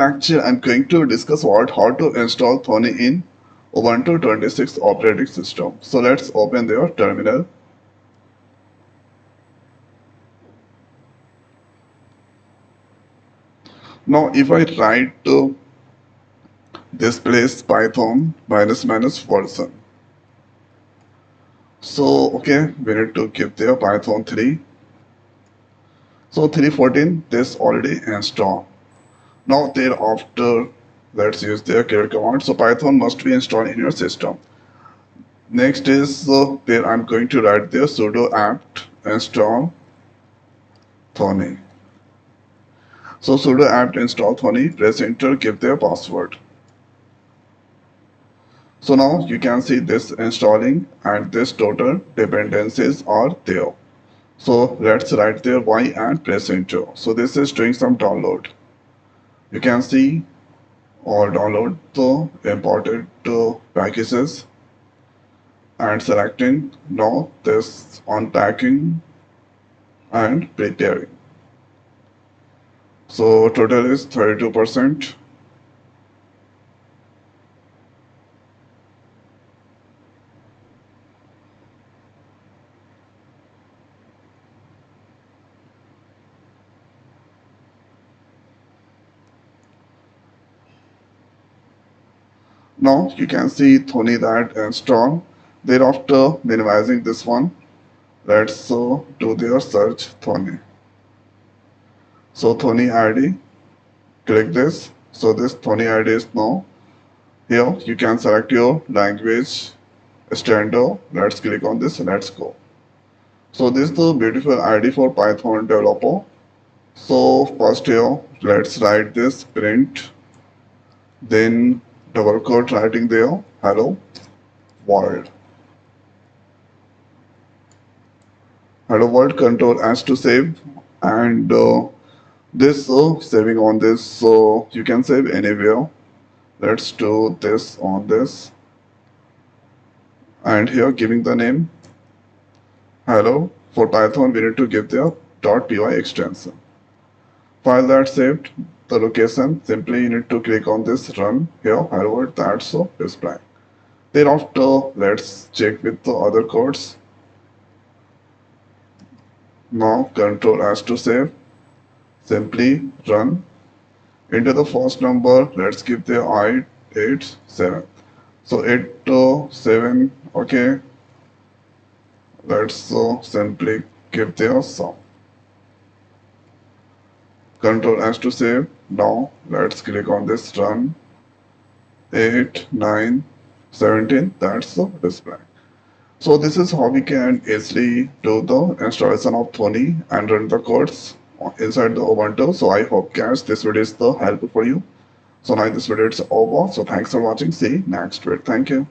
Lecture, I'm going to discuss how to install Thonny in Ubuntu 26 operating system. So let's open their terminal. Now if I write this place Python minus version. So okay, we need to give their Python 3. So 3.14 this already installed. Now thereafter let's use their clear command. So Python must be installed in your system. Next is there I'm going to write the sudo apt install Thonny. So sudo apt install Thonny, press enter, give their password. So now you can see this installing and this total dependencies are there. So let's write there y and press enter. So this is doing some download. You can see or download the imported packages and selecting now this unpacking and preparing. So total is 32%. Now you can see Thonny that install. Thereafter minimizing this one, let's do their search Thonny. So Thonny ID, click this. So this Thonny ID is now here. You can select your language standard. Let's click on this. Let's go. So this is the beautiful ID for Python developer. So first here, let's write this print, then double quote writing there, hello world. Hello world, control S to save, and this saving on this, so you can save anywhere. Let's do this on this, and here giving the name hello. For Python we need to give the .py extension. File that's saved, the location, simply you need to click on this run here, hello world, that's display. Thereafter let's check with the other codes. Now control S to save, simply run. Into the first number, let's give the 887. So 8 7, okay. Let's simply give the sum. Control S to save. Now let's click on this run. 8 9 17. That's the display. So this is how we can easily do the installation of Thonny and run the codes inside the Ubuntu. So I hope guys this video is the helpful for you. So now this video is over. So thanks for watching. See you next video. Thank you.